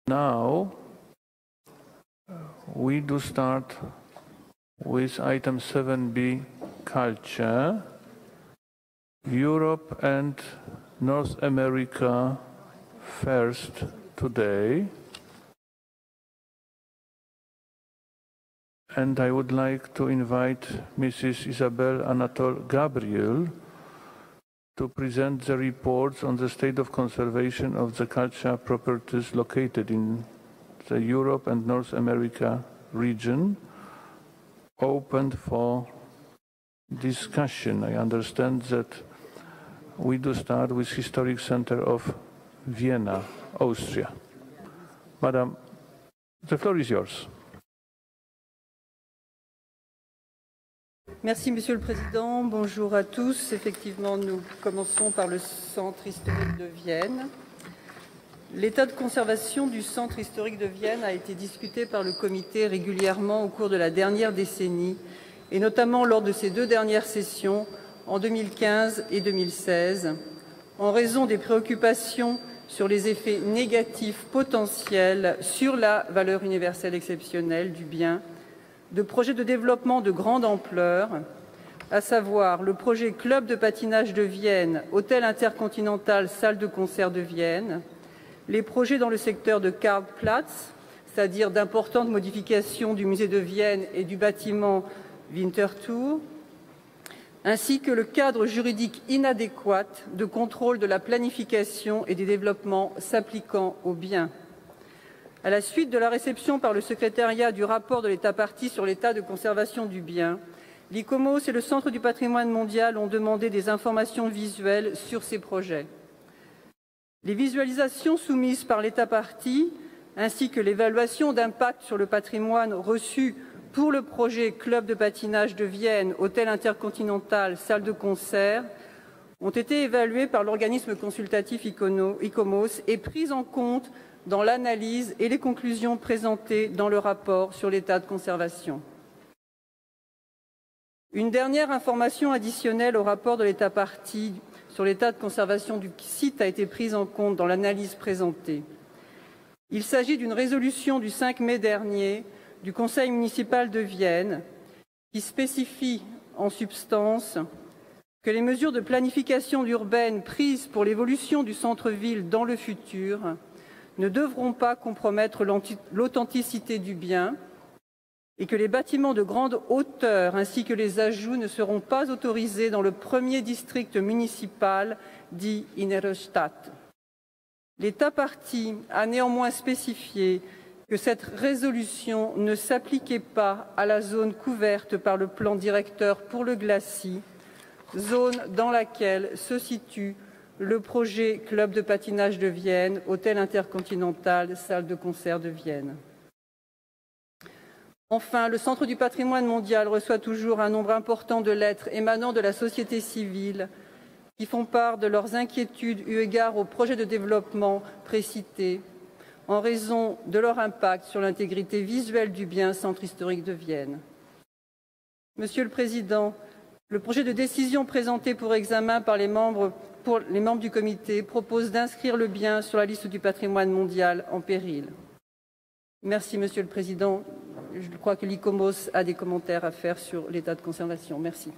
Now, we do start with item 7b, culture, Europe and North America first today. And I would like to invite Mrs. Isabel Anatole Gabriel to present the reports on the state of conservation of the cultural properties located in the Europe and North America region, opened for discussion. I understand that we do start with Historic Center of Vienna, Austria. Madam, the floor is yours. Merci, Monsieur le Président. Bonjour à tous. Effectivement, nous commençons par le Centre historique de Vienne. L'état de conservation du Centre historique de Vienne a été discuté par le Comité régulièrement au cours de la dernière décennie, et notamment lors de ces deux dernières sessions, en 2015 et 2016, en raison des préoccupations sur les effets négatifs potentiels sur la valeur universelle exceptionnelle du bien, de projets de développement de grande ampleur, à savoir le projet Club de patinage de Vienne, Hôtel intercontinental, salle de concert de Vienne, les projets dans le secteur de Karlplatz, c'est-à-dire d'importantes modifications du musée de Vienne et du bâtiment Winterthur, ainsi que le cadre juridique inadéquat de contrôle de la planification et des développements s'appliquant aux biens. À la suite de la réception par le secrétariat du rapport de l'État partie sur l'état de conservation du bien, l'ICOMOS et le Centre du patrimoine mondial ont demandé des informations visuelles sur ces projets. Les visualisations soumises par l'État partie, ainsi que l'évaluation d'impact sur le patrimoine reçue pour le projet Club de patinage de Vienne, Hôtel intercontinental, salle de concert, ont été évaluées par l'organisme consultatif ICOMOS et prises en compte dans l'analyse et les conclusions présentées dans le rapport sur l'état de conservation. Une dernière information additionnelle au rapport de l'État partie sur l'état de conservation du site a été prise en compte dans l'analyse présentée. Il s'agit d'une résolution du 5 mai dernier du Conseil municipal de Vienne qui spécifie en substance que les mesures de planification urbaine prises pour l'évolution du centre-ville dans le futur ne devront pas compromettre l'authenticité du bien et que les bâtiments de grande hauteur ainsi que les ajouts ne seront pas autorisés dans le premier district municipal dit Innere Stadt. L'État partie a néanmoins spécifié que cette résolution ne s'appliquait pas à la zone couverte par le plan directeur pour le glacis, zone dans laquelle se situe le projet Club de patinage de Vienne, Hôtel intercontinental, salle de concert de Vienne. Enfin, le Centre du patrimoine mondial reçoit toujours un nombre important de lettres émanant de la société civile qui font part de leurs inquiétudes eu égard aux projets de développement précités en raison de leur impact sur l'intégrité visuelle du bien Centre historique de Vienne. Monsieur le Président, le projet de décision présenté pour examen par les membres du comité propose d'inscrire le bien sur la liste du patrimoine mondial en péril. Merci, Monsieur le Président. Je crois que l'ICOMOS a des commentaires à faire sur l'état de conservation. Merci.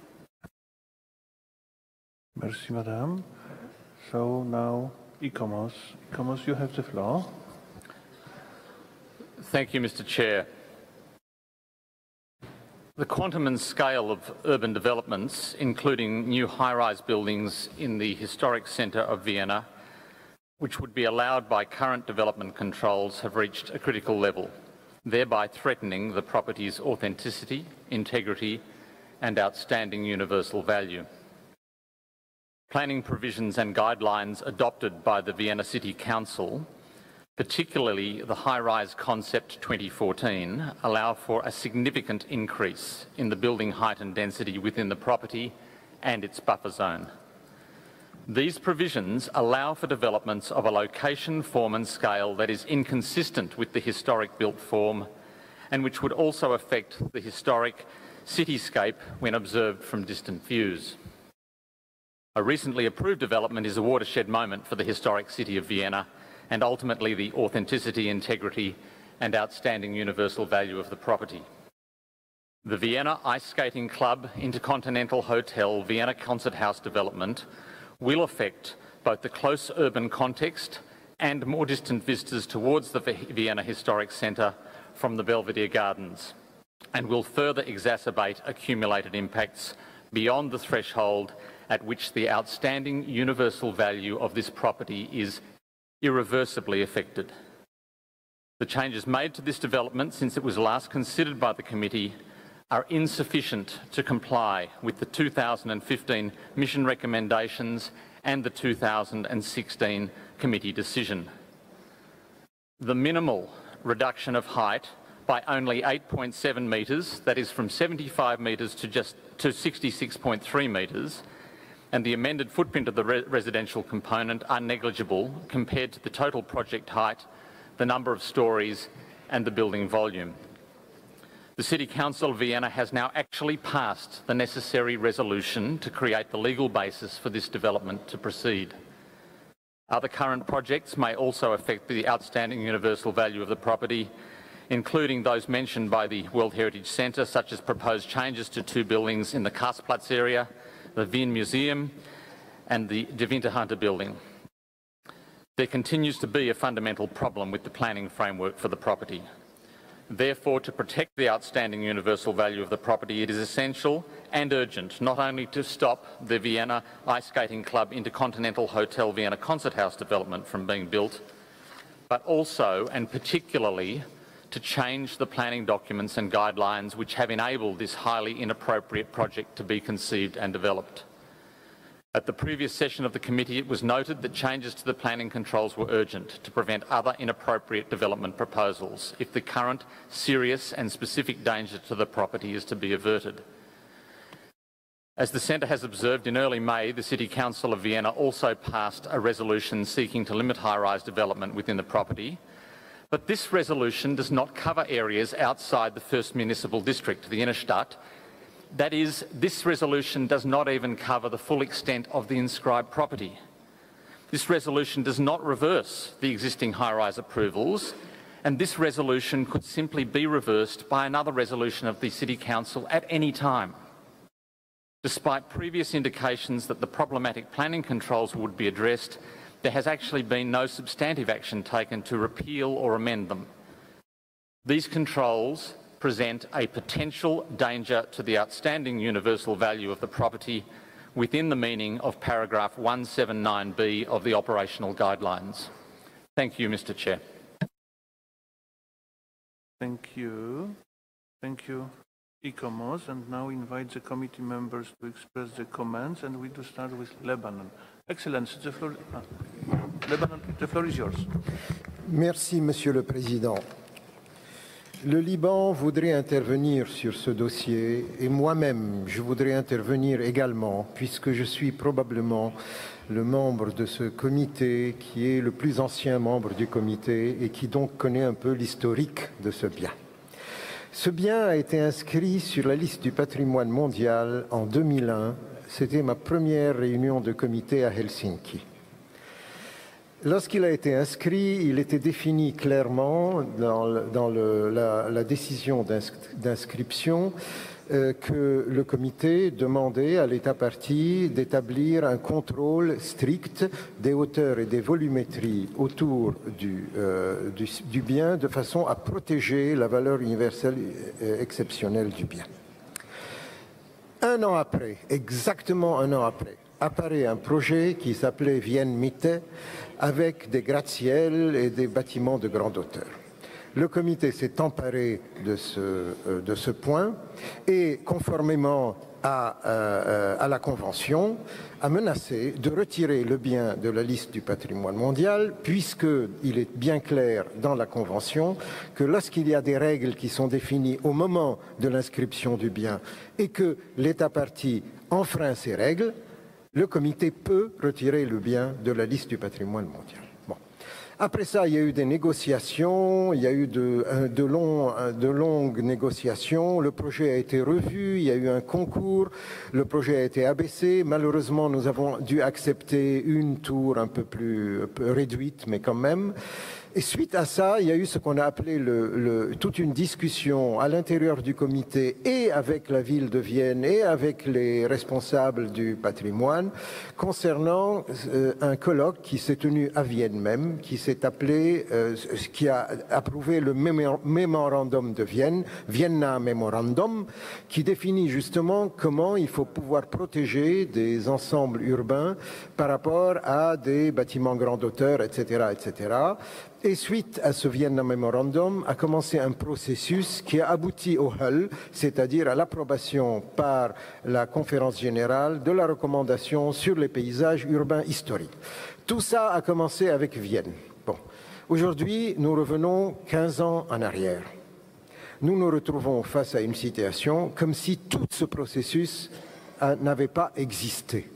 Merci, Madame. So now, ICOMOS. ICOMOS, you have the floor. Thank you, Mr. Chair. The quantum and scale of urban developments, including new high-rise buildings in the historic centre of Vienna, which would be allowed by current development controls, have reached a critical level, thereby threatening the property's authenticity, integrity and outstanding universal value. Planning provisions and guidelines adopted by the Vienna City Council, particularly the High-Rise Concept 2014, allow for a significant increase in the building height and density within the property and its buffer zone. These provisions allow for developments of a location, form and scale that is inconsistent with the historic built form and which would also affect the historic cityscape when observed from distant views. A recently approved development is a watershed moment for the historic city of Vienna and ultimately the authenticity, integrity, and outstanding universal value of the property. The Vienna Ice Skating Club Intercontinental Hotel Vienna Concert House development will affect both the close urban context and more distant visitors towards the Vienna Historic Centre from the Belvedere Gardens, and will further exacerbate accumulated impacts beyond the threshold at which the outstanding universal value of this property is irreversibly affected. The changes made to this development since it was last considered by the committee are insufficient to comply with the 2015 mission recommendations and the 2016 committee decision. The minimal reduction of height by only 8.7 metres, that is from 75 metres to 66.3 metres, and the amended footprint of the residential component are negligible compared to the total project height, the number of stories and the building volume. The City Council of Vienna has now actually passed the necessary resolution to create the legal basis for this development to proceed. Other current projects may also affect the outstanding universal value of the property, including those mentioned by the World Heritage Centre, such as proposed changes to two buildings in the Karlsplatz area, the Wien Museum and the De Winterhunter building. There continues to be a fundamental problem with the planning framework for the property. Therefore, to protect the outstanding universal value of the property, it is essential and urgent not only to stop the Vienna Ice Skating Club Intercontinental Hotel Vienna Concert House development from being built, but also and particularly to change the planning documents and guidelines which have enabled this highly inappropriate project to be conceived and developed. At the previous session of the committee, it was noted that changes to the planning controls were urgent to prevent other inappropriate development proposals if the current serious and specific danger to the property is to be averted. As the Centre has observed, in early May, the City Council of Vienna also passed a resolution seeking to limit high-rise development within the property, but this resolution does not cover areas outside the first municipal district, the Innere Stadt. That is, this resolution does not even cover the full extent of the inscribed property. This resolution does not reverse the existing high-rise approvals, and this resolution could simply be reversed by another resolution of the City Council at any time. Despite previous indications that the problematic planning controls would be addressed, there has actually been no substantive action taken to repeal or amend them. These controls present a potential danger to the outstanding universal value of the property within the meaning of paragraph 179B of the operational guidelines. Thank you, Mr. Chair. Thank you. Thank you, ICOMOS. And now invite the committee members to express their comments, and we do start with Lebanon. Excellency, the floor, Lebanon, the floor is yours. Merci, Monsieur le Président. Le Liban voudrait intervenir sur ce dossier et moi-même, je voudrais intervenir également puisque je suis probablement le membre de ce comité qui est le plus ancien membre du comité et qui donc connaît un peu l'historique de ce bien. Ce bien a été inscrit sur la liste du patrimoine mondial en 2001. C'était ma première réunion de comité à Helsinki. Lorsqu'il a été inscrit, il était défini clairement dans la décision d'inscription que le comité demandait à l'État partie d'établir un contrôle strict des hauteurs et des volumétries autour du bien de façon à protéger la valeur universelle exceptionnelle du bien. Un an après, exactement un an après, apparaît un projet qui s'appelait Wien Mitte avec des gratte-ciel et des bâtiments de grande hauteur. Le comité s'est emparé de ce point et, conformément à la Convention, a menacé de retirer le bien de la liste du patrimoine mondial puisqu'il est bien clair dans la Convention que lorsqu'il y a des règles qui sont définies au moment de l'inscription du bien et que l'État partie enfreint ces règles, le comité peut retirer le bien de la liste du patrimoine mondial. Bon. Après ça, il y a eu des négociations, il y a eu de longues négociations. Le projet a été revu, il y a eu un concours, le projet a été abaissé. Malheureusement, nous avons dû accepter une tour un peu réduite, mais quand même. Et suite à ça, il y a eu ce qu'on a appelé toute une discussion à l'intérieur du comité et avec la ville de Vienne et avec les responsables du patrimoine concernant un colloque qui s'est tenu à Vienne même, qui s'est appelé, qui a approuvé le mémorandum de Vienne, Vienna Memorandum, qui définit justement comment il faut pouvoir protéger des ensembles urbains par rapport à des bâtiments grande hauteur, etc., etc. Et suite à ce Vienna Memorandum, a commencé un processus qui a abouti au HUL, c'est-à-dire à l'approbation par la conférence générale de la recommandation sur les paysages urbains historiques. Tout ça a commencé avec Vienne. Bon. Aujourd'hui, nous revenons 15 ans en arrière. Nous nous retrouvons face à une situation comme si tout ce processus n'avait pas existé.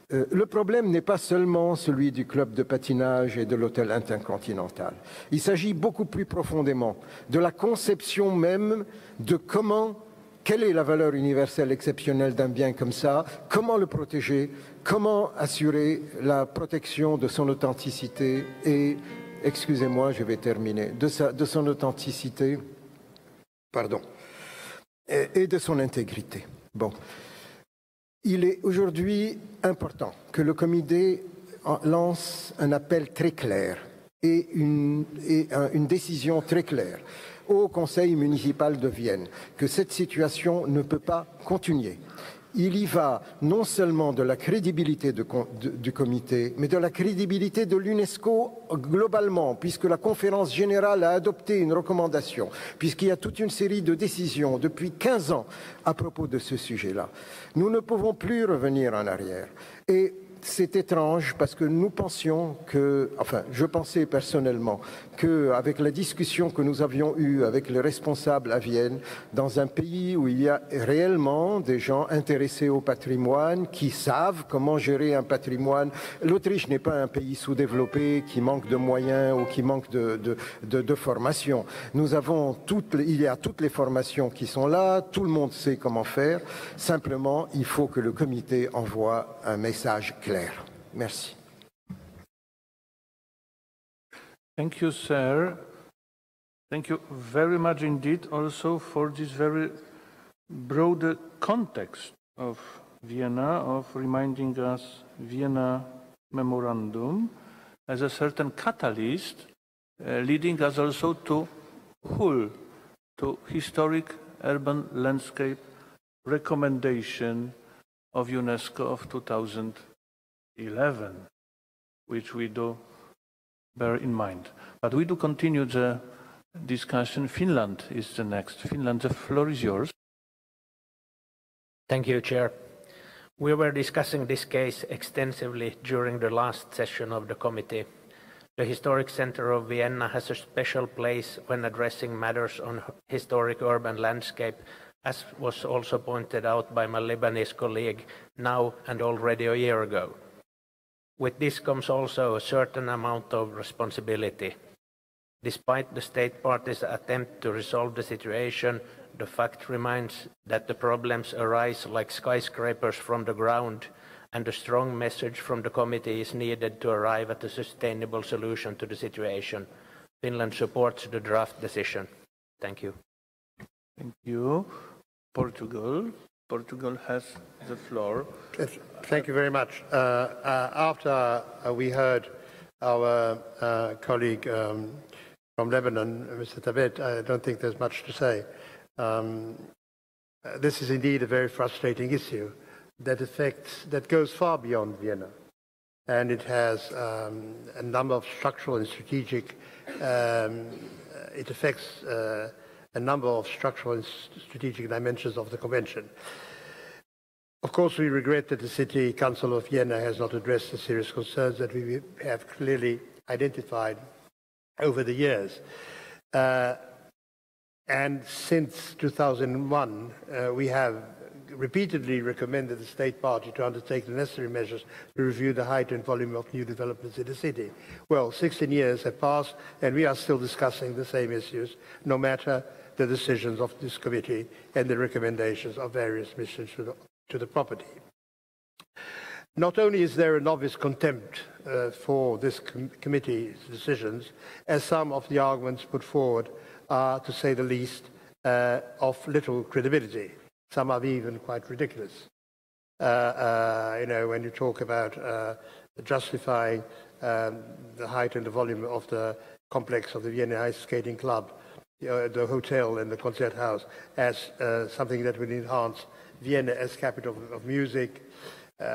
Le problème n'est pas seulement celui du club de patinage et de l'hôtel intercontinental. Il s'agit beaucoup plus profondément de la conception même de quelle est la valeur universelle exceptionnelle d'un bien comme ça, comment le protéger, comment assurer la protection de son authenticité et, excusez-moi, je vais terminer, de son authenticité, pardon, et de son intégrité. Bon. Il est aujourd'hui important que le comité lance un appel très clair et une décision très claire au Conseil municipal de Vienne que cette situation ne peut pas continuer. Il y va non seulement de la crédibilité du comité, mais de la crédibilité de l'UNESCO globalement, puisque la conférence générale a adopté une recommandation, puisqu'il y a toute une série de décisions depuis 15 ans à propos de ce sujet-là. Nous ne pouvons plus revenir en arrière. Et c'est étrange parce que nous pensions je pensais personnellement qu'avec la discussion que nous avions eue avec les responsables à Vienne, dans un pays où il y a réellement des gens intéressés au patrimoine, qui savent comment gérer un patrimoine. L'Autriche n'est pas un pays sous-développé qui manque de moyens ou qui manque de formation. Il y a toutes les formations qui sont là, tout le monde sait comment faire. Simplement, il faut que le comité envoie un message clair. Merci. Thank you, sir. Thank you very much indeed also for this very broad context of Vienna, of reminding us Vienna Memorandum as a certain catalyst, leading us also to HUL, to Historic Urban Landscape Recommendation of UNESCO of 2011, which we do bear in mind. But we do continue the discussion. Finland is the next. Finland, the floor is yours. Thank you, Chair. We were discussing this case extensively during the last session of the committee. The Historic Center of Vienna has a special place when addressing matters on historic urban landscape, as was also pointed out by my Lebanese colleague now and already a year ago. With this comes also a certain amount of responsibility. Despite the state parties' attempt to resolve the situation, the fact remains that the problems arise like skyscrapers from the ground, and a strong message from the committee is needed to arrive at a sustainable solution to the situation. Finland supports the draft decision. Thank you. Thank you. Portugal. Portugal has the floor. Thank you very much. After we heard our colleague from Lebanon, Mr. Tabet, I don't think there's much to say. This is indeed a very frustrating issue that goes far beyond Vienna, and it has a number of structural and strategic. It affects a number of structural and strategic dimensions of the Convention. Of course, we regret that the City Council of Vienna has not addressed the serious concerns that we have clearly identified over the years. And since 2001, we have repeatedly recommended the state party to undertake the necessary measures to review the height and volume of new developments in the city. Well, 16 years have passed and we are still discussing the same issues, no matter the decisions of this committee and the recommendations of various missions to the property. Not only is there an obvious contempt for this committee's decisions, as some of the arguments put forward are, to say the least, of little credibility. Some are even quite ridiculous. When you talk about justifying the height and the volume of the complex of the Vienna Ice Skating Club, the hotel and the concert house, as something that would enhance Vienna as capital of music,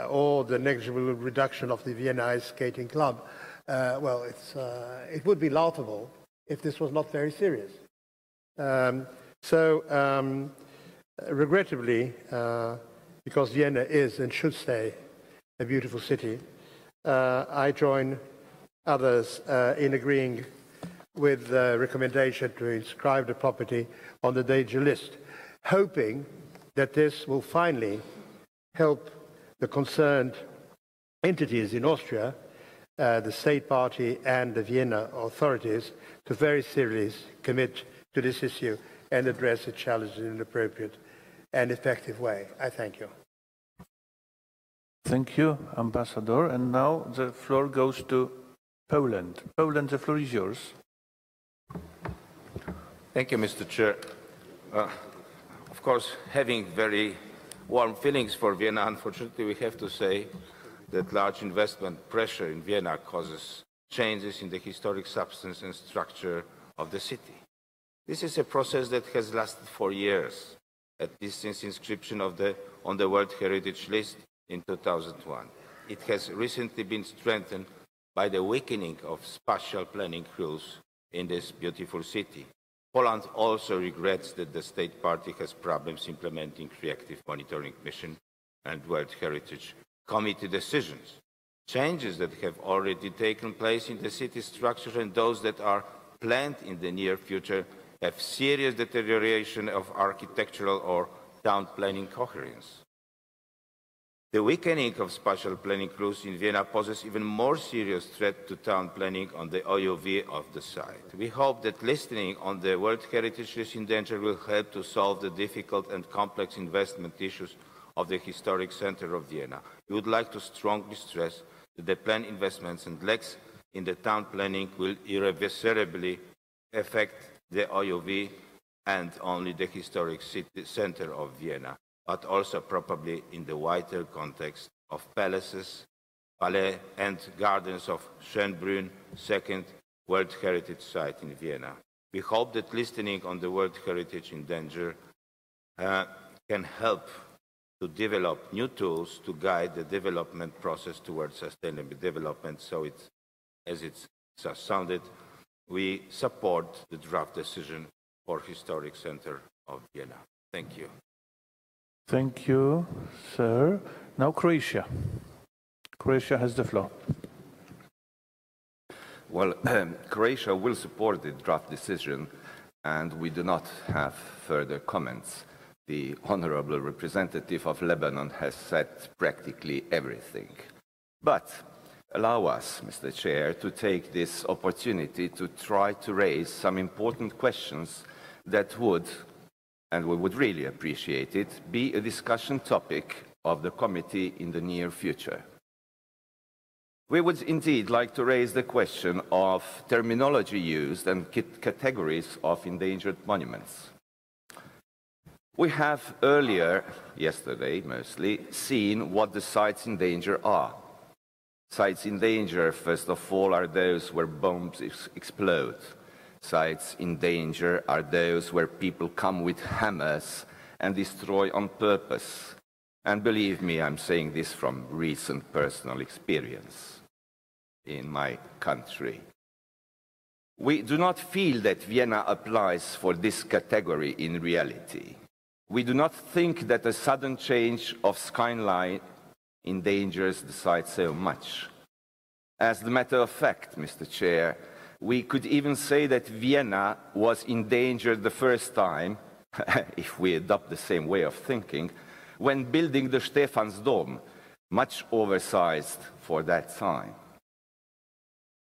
or the negligible reduction of the Vienna Ice Skating Club, it would be laughable if this was not very serious. Regrettably, because Vienna is and should stay a beautiful city, I join others in agreeing with the recommendation to inscribe the property on the danger list, hoping that this will finally help the concerned entities in Austria, the state party and the Vienna authorities, to very seriously commit to this issue and address the challenge in an appropriate and effective way. I thank you. Thank you, Ambassador. And now the floor goes to Poland. Poland, the floor is yours. Thank you, Mr. Chair. Of course, having very warm feelings for Vienna, unfortunately, we have to say that large investment pressure in Vienna causes changes in the historic substance and structure of the city. This is a process that has lasted for years, at least since inscription on the World Heritage List in 2001. It has recently been strengthened by the weakening of spatial planning rules in this beautiful city. Poland also regrets that the state party has problems implementing reactive monitoring mission and World Heritage Committee decisions. Changes that have already taken place in the city structure and those that are planned in the near future have serious deterioration of architectural or town planning coherence. The weakening of spatial planning rules in Vienna poses even more serious threat to town planning on the OUV of the site. We hope that listening on the World Heritage List in danger will help to solve the difficult and complex investment issues of the historic center of Vienna. We would like to strongly stress that the planned investments and lacks in the town planning will irreversibly affect the OUV and only the historic city center of Vienna, but also probably in the wider context of palaces, palais and gardens of Schönbrunn, second World Heritage Site in Vienna. We hope that listening on the World Heritage in danger can help to develop new tools to guide the development process towards sustainable development. So as it's sounded, we support the draft decision for Historic Center of Vienna. Thank you. Thank you, sir. Now Croatia. Croatia has the floor. Well, Croatia will support the draft decision, and we do not have further comments. The honorable representative of Lebanon has said practically everything. But allow us, Mr. Chair, to take this opportunity to try to raise some important questions that would, and we would really appreciate it, be a discussion topic of the committee in the near future. We would indeed like to raise the question of terminology used and categories of endangered monuments. We have earlier, yesterday mostly, seen what the sites in danger are. Sites in danger, first of all, are those where bombs explode. Sites in danger are those where people come with hammers and destroy on purpose. And believe me, I'm saying this from recent personal experience in my country. We do not feel that Vienna applies for this category in reality. We do not think that a sudden change of skyline endangers the site so much. As a matter of fact, Mr. Chair, we could even say that Vienna was endangered the first time, if we adopt the same way of thinking, when building the Stephansdom, much oversized for that time.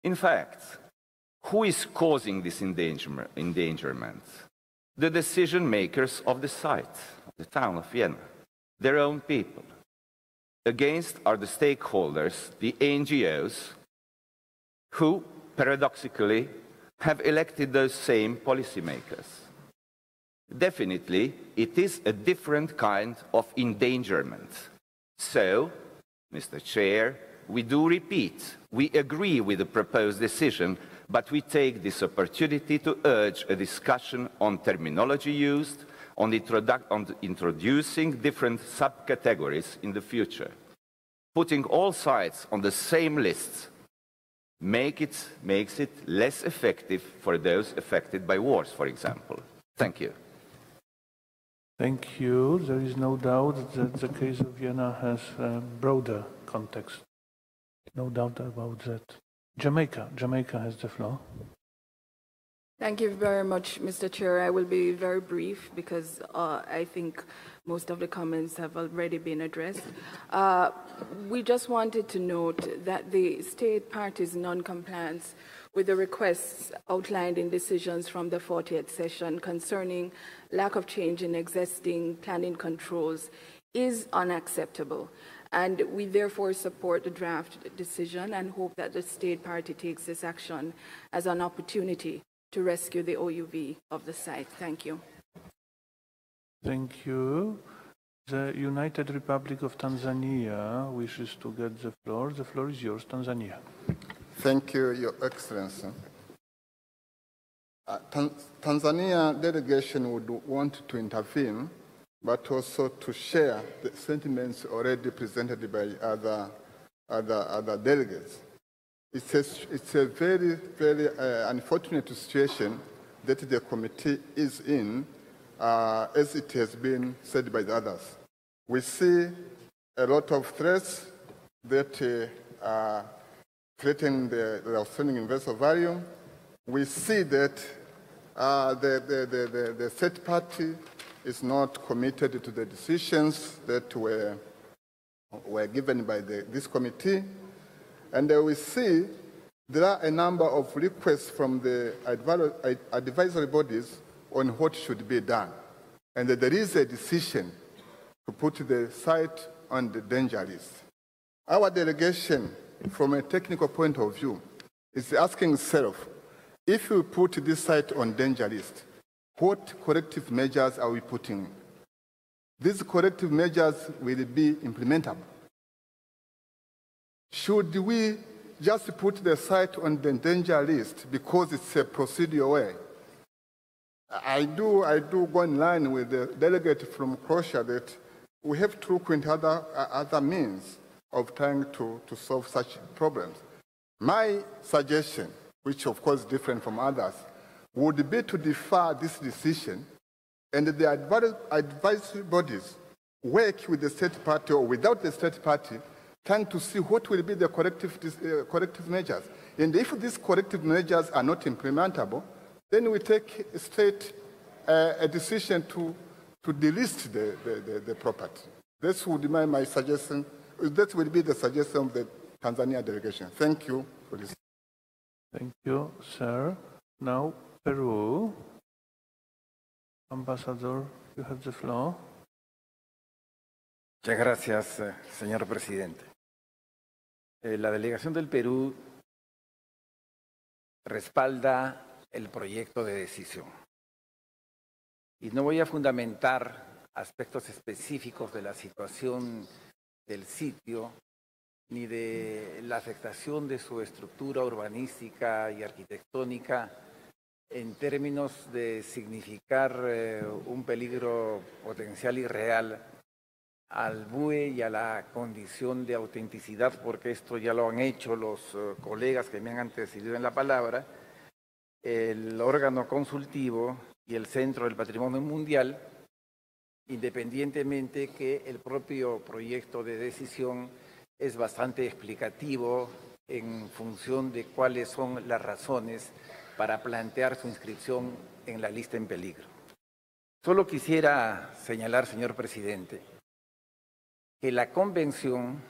In fact, who is causing this endangerment? The decision makers of the site, the town of Vienna, their own people. Against are the stakeholders, the NGOs, who, paradoxically, have elected those same policymakers. Definitely, it is a different kind of endangerment. So, Mr. Chair, we do repeat, we agree with the proposed decision, but we take this opportunity to urge a discussion on terminology used, on introducing different subcategories in the future. Putting all sites on the same list makes it less effective for those affected by wars, for example. Thank you. Thank you. There is no doubt that the case of Vienna has a broader context. No doubt about that. Jamaica has the floor. Thank you very much, Mr. Chair. I will be very brief because I think most of the comments have already been addressed. We just wanted to note that the state party's non-compliance with the requests outlined in decisions from the 40th session concerning lack of change in existing planning controls is unacceptable. And we therefore support the draft decision and hope that the state party takes this action as an opportunity to rescue the OUV of the site. Thank you. Thank you. The United Republic of Tanzania wishes to get the floor. The floor is yours, Tanzania. Thank you, Your Excellency. Tanzania delegation would want to intervene, but also to share the sentiments already presented by other delegates. It's a very, very unfortunate situation that the committee is in, as it has been said by the others. We see a lot of threats that are threatening the outstanding investor value. We see that the third party is not committed to the decisions that were given by this committee. And we see there are a number of requests from the advisory bodies on what should be done. And there is a decision to put the site on the danger list. Our delegation, from a technical point of view, is asking itself, if we put this site on danger list, what corrective measures are we putting? These corrective measures will be implementable. Should we just put the site on the danger list because it's a procedural way? I do go in line with the delegate from Croatia that we have to look into other means of trying to solve such problems. My suggestion, which of course is different from others, would be to defer this decision and the advisory bodies work with the state party or without the state party, trying to see what will be the corrective measures. And if these corrective measures are not implementable, then we take straight a decision to delist the property. This would be my suggestion. That will be the suggestion of the Tanzania delegation. Thank you for this. Thank you, sir. Now, Peru. Ambassador, you have the floor. Muchas gracias, señor presidente. La delegación del Perú respalda el proyecto de decisión. Y no voy a fundamentar aspectos específicos de la situación del sitio, ni de la afectación de su estructura urbanística y arquitectónica en términos de significar un peligro potencial y real al BUE y a la condición de autenticidad, porque esto ya lo han hecho los colegas que me han antecedido en la palabra, el órgano consultivo y el Centro del Patrimonio Mundial, independientemente que el propio proyecto de decisión es bastante explicativo en función de cuáles son las razones para plantear su inscripción en la lista en peligro. Solo quisiera señalar, señor presidente, que la Convención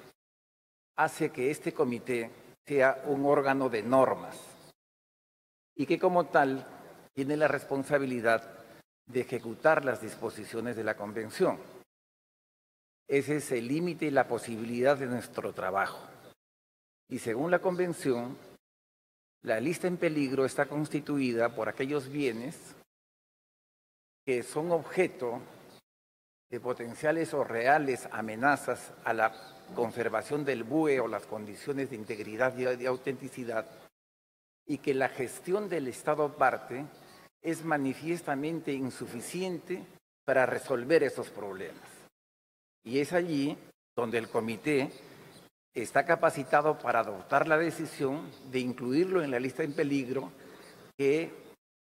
hace que este comité sea un órgano de normas y que como tal tiene la responsabilidad de ejecutar las disposiciones de la Convención. Ese es el límite y la posibilidad de nuestro trabajo. Y según la Convención, la lista en peligro está constituida por aquellos bienes que son objeto de potenciales o reales amenazas a la conservación del BUE o las condiciones de integridad y de autenticidad, y que la gestión del Estado parte es manifiestamente insuficiente para resolver esos problemas. Y es allí donde el comité está capacitado para adoptar la decisión de incluirlo en la lista en peligro, que,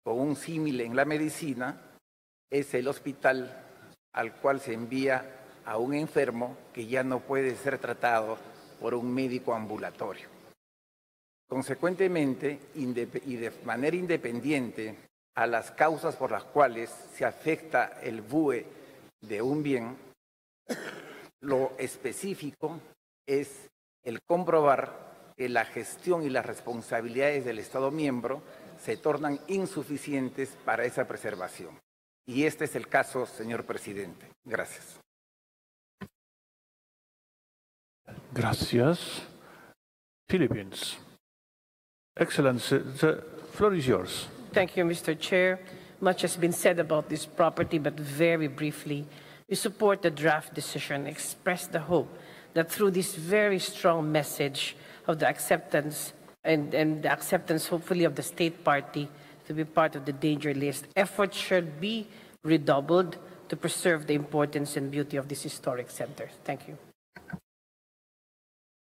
con un símil en la medicina, es el hospital al cual se envía a un enfermo que ya no puede ser tratado por un médico ambulatorio. Consecuentemente, y de manera independiente a las causas por las cuales se afecta el BUE de un bien, lo específico es el comprobar que la gestión y las responsabilidades del Estado miembro se tornan insuficientes para esa preservación. Y este es el caso, señor presidente. Gracias. Gracias. Philippines. Excellency, the floor is yours. Thank you, Mr. Chair. Much has been said about this property, but very briefly, we support the draft decision, express the hope that through this very strong message of the acceptance and the acceptance, hopefully, of the state party to be part of the danger list, efforts should be redoubled to preserve the importance and beauty of this historic center. Thank you.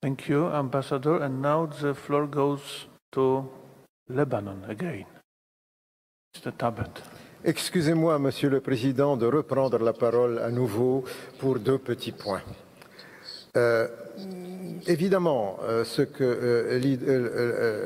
Thank you, Ambassador. And now the floor goes to Lebanon again. Mr. Tabet. Excusez-moi, Monsieur le Président, de reprendre la parole à nouveau pour deux petits points. Évidemment,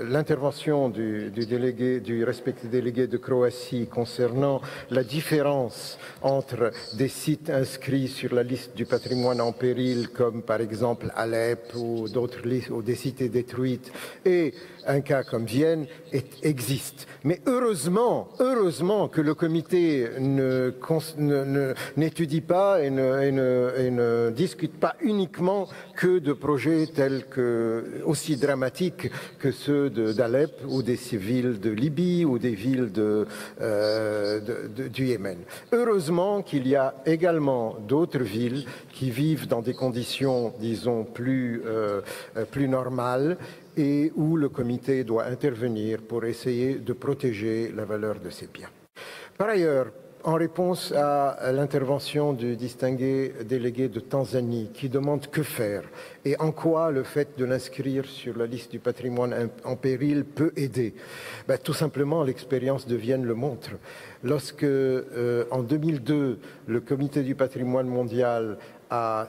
l'intervention du respecté délégué de Croatie concernant la différence entre des sites inscrits sur la liste du patrimoine en péril, comme par exemple Alep ou d'autres listes, ou des cités détruites, et un cas comme Vienne, existe. Mais heureusement que le comité n'étudie pas et ne discute pas uniquement que de projets tels que, aussi dramatiques que ceux d'Alep ou des villes de Libye ou des villes du Yémen. Heureusement qu'il y a également d'autres villes qui vivent dans des conditions, disons, plus normales, et où le comité doit intervenir pour essayer de protéger la valeur de ces biens. Par ailleurs, en réponse à l'intervention du distingué délégué de Tanzanie qui demande que faire et en quoi le fait de l'inscrire sur la liste du patrimoine en péril peut aider, tout simplement l'expérience de Vienne le montre. Lorsque, en 2002, le comité du patrimoine mondial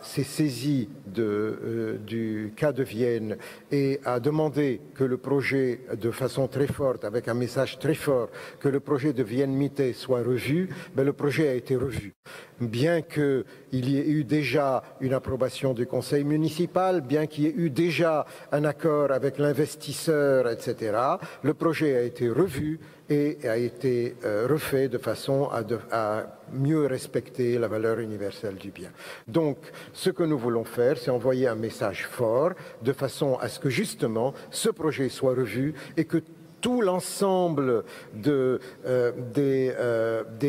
s'est saisi du cas de Vienne et a demandé que le projet, de façon très forte, avec un message très fort, que le projet de Vienne-Mitte soit revu, le projet a été revu. Bien qu'il y ait eu déjà une approbation du conseil municipal, bien qu'il y ait eu déjà un accord avec l'investisseur, etc., le projet a été revu et a été refait de façon à mieux respecter la valeur universelle du bien. Donc, ce que nous voulons faire, c'est envoyer un message fort de façon à ce que, justement, ce projet soit revu et que tout l'ensemble des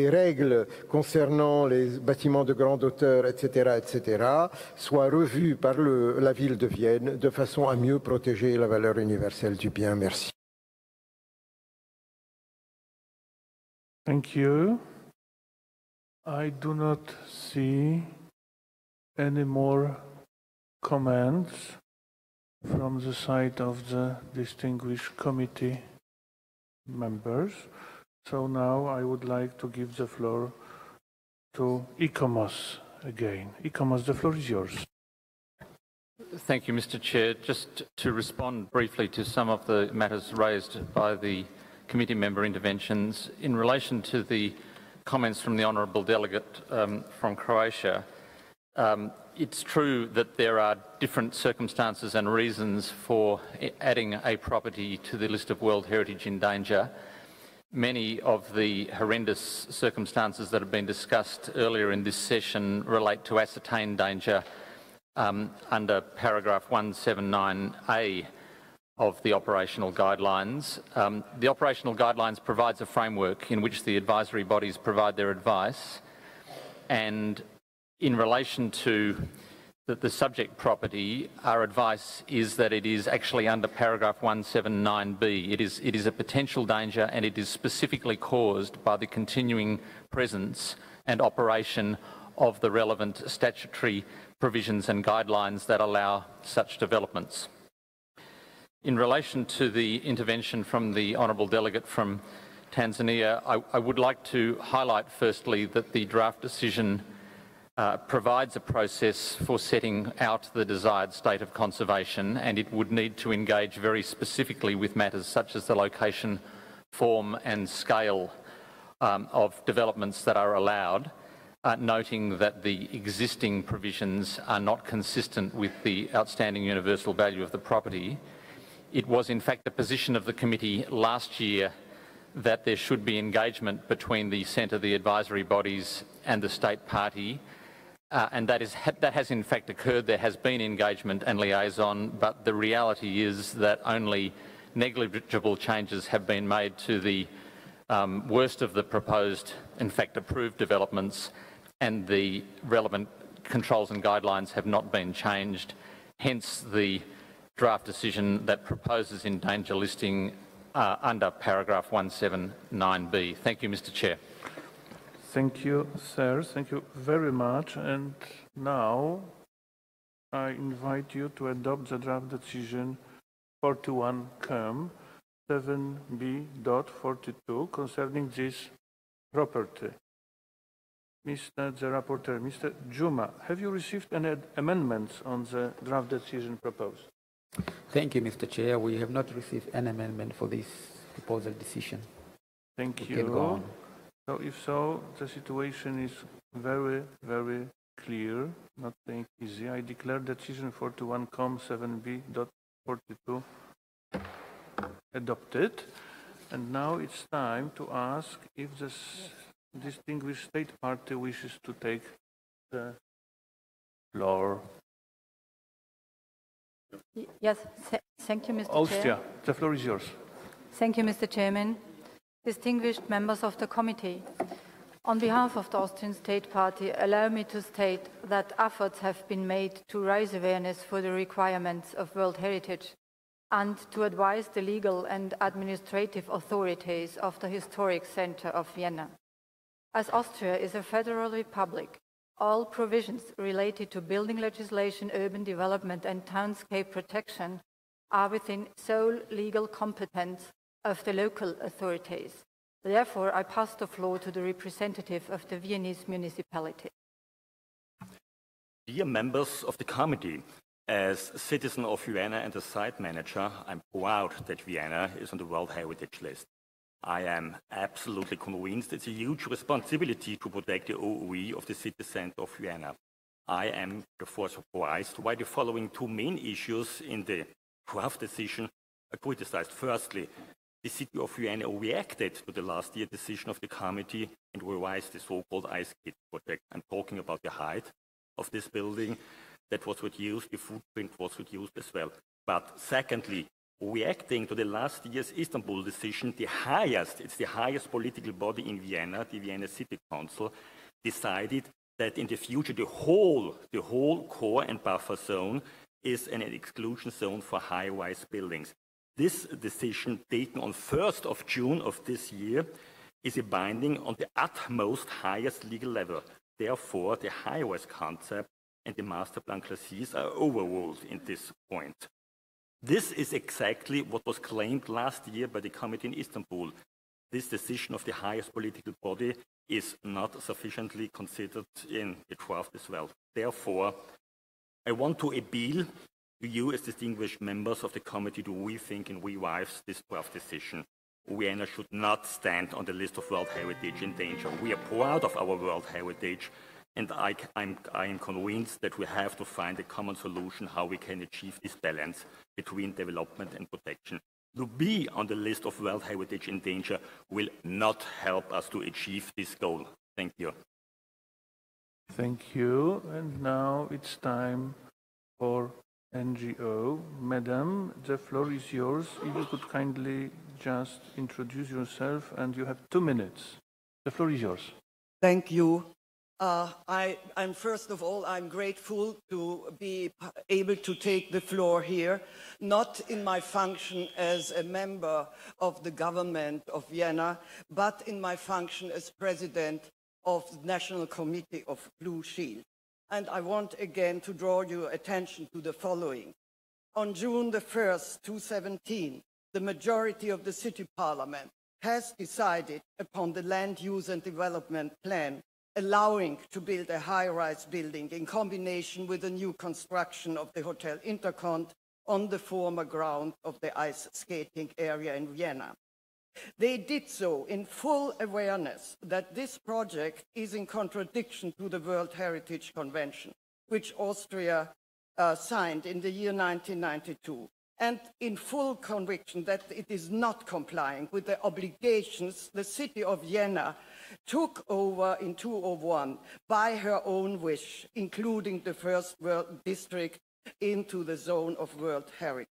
règles concernant les bâtiments de grande hauteur, etc., soit revu par la ville de Vienne de façon à mieux protéger la valeur universelle du bien. Merci. Thank you. I do not see any more comments from the side of the distinguished committee members. So now I would like to give the floor to ICOMOS again. ICOMOS, the floor is yours. Thank you, Mr. Chair. Just to respond briefly to some of the matters raised by the committee member interventions in relation to the comments from the Honourable Delegate from Croatia. It's true that there are different circumstances and reasons for adding a property to the list of World Heritage in danger. Many of the horrendous circumstances that have been discussed earlier in this session relate to ascertained danger under paragraph 179A of the operational guidelines. The operational guidelines provides a framework in which the advisory bodies provide their advice, and in relation to the subject property, our advice is that it is actually under paragraph 179B. It is a potential danger, and it is specifically caused by the continuing presence and operation of the relevant statutory provisions and guidelines that allow such developments. In relation to the intervention from the Honourable Delegate from Tanzania, I would like to highlight firstly that the draft decision provides a process for setting out the desired state of conservation, and it would need to engage very specifically with matters such as the location, form and scale of developments that are allowed, noting that the existing provisions are not consistent with the outstanding universal value of the property. It was in fact the position of the committee last year that there should be engagement between the centre, the advisory bodies and the state party, and that has in fact occurred. There has been engagement and liaison, but the reality is that only negligible changes have been made to the worst of the proposed, in fact approved developments, and the relevant controls and guidelines have not been changed. Hence the draft decision that proposes in danger listing under paragraph 179B. Thank you, Mr. Chair. Thank you, sir. Thank you very much. And now I invite you to adopt the draft decision 41-COM 7B.42 concerning this property. Mr. the Rapporteur, Mr. Juma, have you received any amendments on the draft decision proposed? Thank you, Mr. Chair. We have not received an amendment for this proposal decision. Thank you. Can go on. So if so, the situation is very, very clear, not saying easy. I declare decision 41-COM 7B.42 adopted. And now it's time to ask if this distinguished state party wishes to take the floor. Yes, thank you, Mr. Austria, Chair. the floor is yours. Thank you, Mr. Chairman. Distinguished members of the committee, on behalf of the Austrian State Party, allow me to state that efforts have been made to raise awareness for the requirements of World Heritage and to advise the legal and administrative authorities of the historic centre of Vienna. As Austria is a federal republic, all provisions related to building legislation, urban development and townscape protection are within sole legal competence of the local authorities. Therefore, I pass the floor to the representative of the Viennese municipality. Dear members of the committee, as a citizen of Vienna and a site manager, I'm proud that Vienna is on the World Heritage List. I am absolutely convinced it's a huge responsibility to protect the OOE of the city centre of Vienna. I am therefore surprised why the following two main issues in the draft decision are criticized. Firstly, the city of Vienna reacted to the last year decision of the committee and revised the so-called ice skate project. I'm talking about the height of this building that was reduced, the footprint was reduced as well. But secondly, reacting to the last year's Istanbul decision, it's the highest political body in Vienna, the Vienna City Council, decided that in the future the whole core and buffer zone is an exclusion zone for high-rise buildings. This decision, taken on 1st of June of this year, is a binding on the utmost highest legal level. Therefore, the high-rise concept and the master plan classes are overruled in this point. This is exactly what was claimed last year by the committee in Istanbul. This decision of the highest political body is not sufficiently considered in the draft as well. Therefore, I want to appeal to you as distinguished members of the committee to rethink and revise this draft decision. Vienna should not stand on the list of World Heritage in danger. We are proud of our World Heritage, And I am convinced that we have to find a common solution how we can achieve this balance between development and protection. To be on the list of World Heritage in danger will not help us to achieve this goal. Thank you. Thank you. And now it's time for NGO. Madam, the floor is yours. If you could kindly just introduce yourself, and you have 2 minutes. The floor is yours. Thank you. I'm first of all, I'm grateful to be able to take the floor here, not in my function as a member of the government of Vienna, but in my function as president of the National Committee of Blue Shield. And I want again to draw your attention to the following. On June the 1st, 2017, the majority of the City Parliament has decided upon the Land Use and Development Plan allowing to build a high-rise building in combination with a new construction of the Hotel Intercont on the former ground of the ice skating area in Vienna. They did so in full awareness that this project is in contradiction to the World Heritage Convention, which Austria signed in the year 1992, and in full conviction that it is not complying with the obligations the city of Vienna took over in 2001 by her own wish, including the first world district into the zone of World Heritage.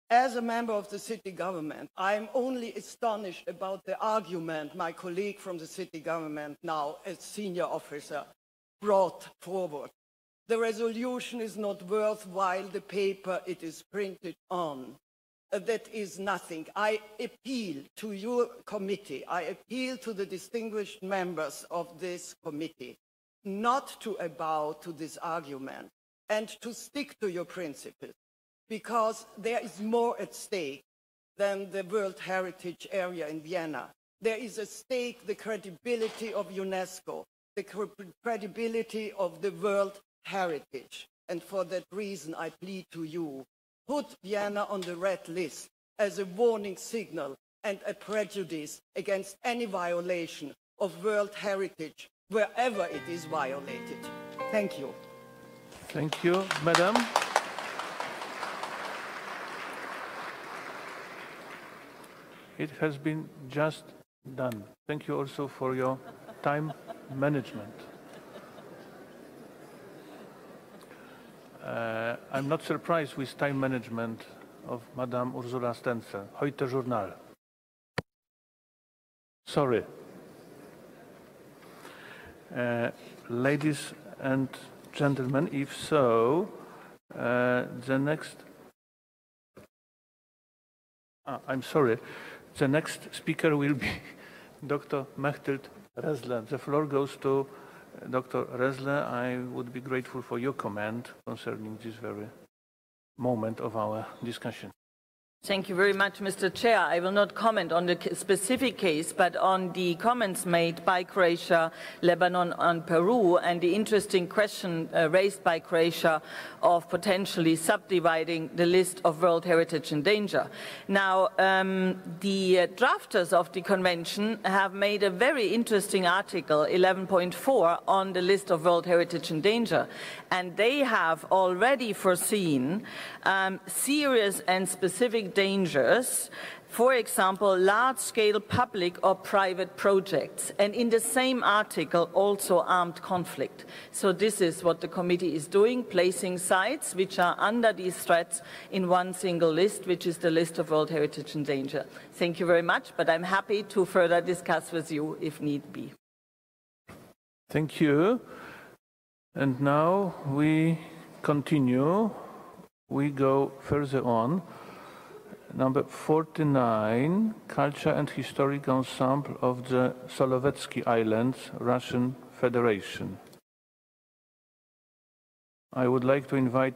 As a member of the city government, I am only astonished about the argument my colleague from the city government, now a senior officer, brought forward. The resolution is not worthwhile the paper it is printed on. That is nothing. I appeal to your committee, I appeal to the distinguished members of this committee not to bow to this argument and to stick to your principles, because there is more at stake than the World Heritage area in Vienna. There is at stake the credibility of UNESCO, the credibility of the World Heritage. And for that reason, I plead to you, put Vienna on the red list as a warning signal and a prejudice against any violation of World Heritage, wherever it is violated. Thank you. Thank you, Madam. It has been just done. Thank you also for your time management. I'm not surprised with time management of Madame Ursula Stenzel. Heute Journal. Sorry. Ladies and gentlemen, if so, the next... I'm sorry. The next speaker will be Dr. Mechthild Rezle. The floor goes to Dr. Rezle. I would be grateful for your comment concerning this very moment of our discussion. Thank you very much, Mr. Chair. I will not comment on the specific case, but on the comments made by Croatia, Lebanon, and Peru, and the interesting question raised by Croatia of potentially subdividing the list of World Heritage in danger. Now, the drafters of the convention have made a very interesting article, 11.4, on the list of World Heritage in danger, and they have already foreseen serious and specific dangers, for example, large-scale public or private projects, and in the same article also armed conflict. So this is what the committee is doing, placing sites which are under these threats in one single list, which is the list of World Heritage in danger. Thank you very much, but I'm happy to further discuss with you if need be. Thank you. And now we continue. We go further on. Number 49, Culture and Historic Ensemble of the Solovetsky Islands, Russian Federation. I would like to invite